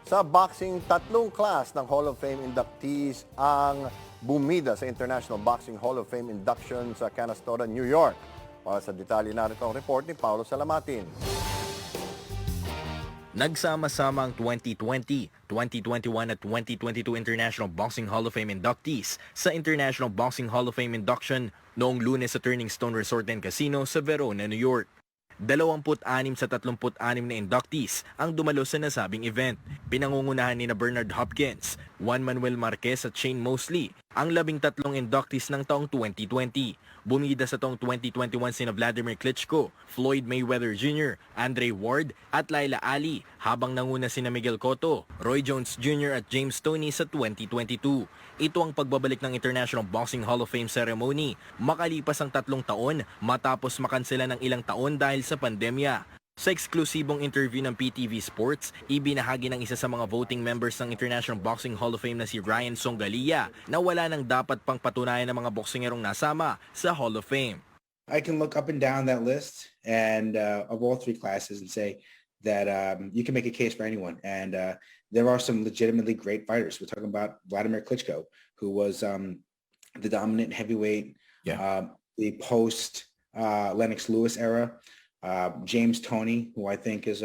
Sa boxing, tatlong class ng Hall of Fame inductees ang bumida sa International Boxing Hall of Fame induction sa Canastota, New York. Para sa detalye narito ang report ni Paulo Salamatin. Nagsama-sama ang 2020, 2021 at 2022 International Boxing Hall of Fame inductees sa International Boxing Hall of Fame induction noong Lunes sa Turning Stone Resort and Casino sa Verona, New York. 26 sa 36 na inductees ang dumalo sa nasabing event. Pinangungunahan ni Bernard Hopkins, Juan Manuel Marquez at Shane Mosley, ang 13 inductees ng taong 2020. Bumida sa taong 2021 sina Vladimir Klitschko, Floyd Mayweather Jr., Andre Ward at Laila Ali, habang nanguna sina Miguel Cotto, Roy Jones Jr. at James Toney sa 2022. Ito ang pagbabalik ng International Boxing Hall of Fame ceremony makalipas ang 3 taon matapos makansela ng ilang taon dahil sa pandemya. Sa eksklusibong interview ng PTV Sports, ibinahagi ng isa sa mga voting members ng International Boxing Hall of Fame na si Ryan Songalia na wala nang dapat pang patunayan ng mga boksingerong nasama sa Hall of Fame. I can look up and down that list and of all three classes and say that you can make a case for anyone. And there are some legitimately great fighters. We're talking about Vladimir Klitschko, who was the dominant heavyweight, the post Lennox Lewis era. James Toney, who I think is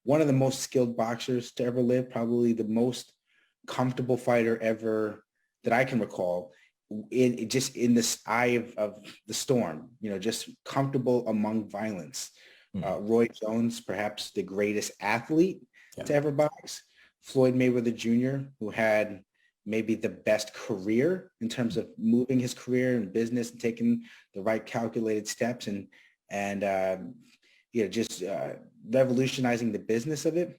one of the most skilled boxers to ever live, probably the most comfortable fighter ever that I can recall. Just in this eye of the storm, just comfortable among violence. Roy Jones, perhaps the greatest athlete to ever box. Floyd Mayweather Jr., who had maybe the best career in terms of moving his career in business and taking the right calculated steps and just revolutionizing the business of it.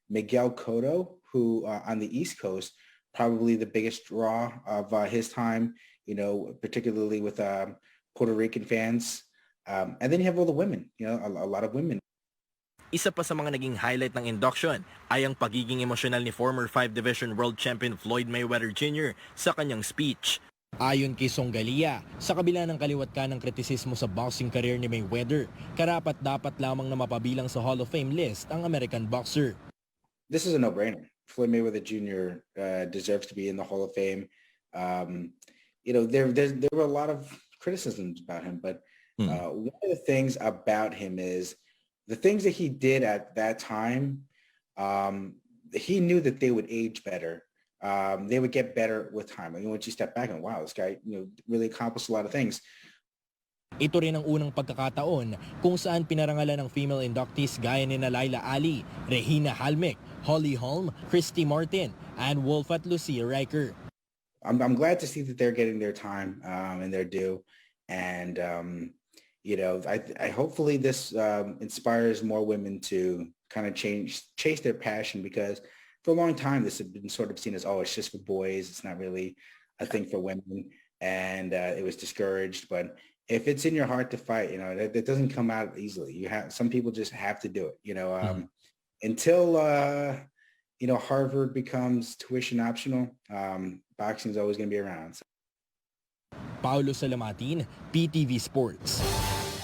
Miguel Cotto, who on the East Coast, probably the biggest draw of his time, particularly with Puerto Rican fans. And then you have all the women, a lot of women. Isa pa sa mga naging highlight ng induction ay ang pagiging emosyonal ni former 5-division world champion Floyd Mayweather Jr. sa kanyang speech. Ayon kay Songalia, sa kabila ng kaliwat ka ng kritisismo sa boxing career ni Mayweather, karapat-dapat lamang na mapabilang sa Hall of Fame list ang American boxer. This is a no-brainer. Floyd Mayweather Jr. Deserves to be in the Hall of Fame. There were a lot of criticisms about him, but one of the things about him is the things that he did at that time, he knew that they would age better. They would get better with time. Once you step back and wow, this guy, really accomplished a lot of things. Ito rin ang unang pagkakataon kung saan pinarangalan ng female inductees gaya ni Laila Ali, Regina Halmik, Holly Holm, Christy Martin, and Wolf at Lucia Riker. I'm glad to see that they're getting their time and their due. And, I hopefully this inspires more women to kind of chase their passion, because for a long time, this had been sort of seen as, it's just for boys. It's not really a thing for women. And it was discouraged. But if it's in your heart to fight, that doesn't come out easily. Some people just have to do it, until, Harvard becomes tuition optional. Boxing is always going to be around. Paulo Salamatin, PTV Sports.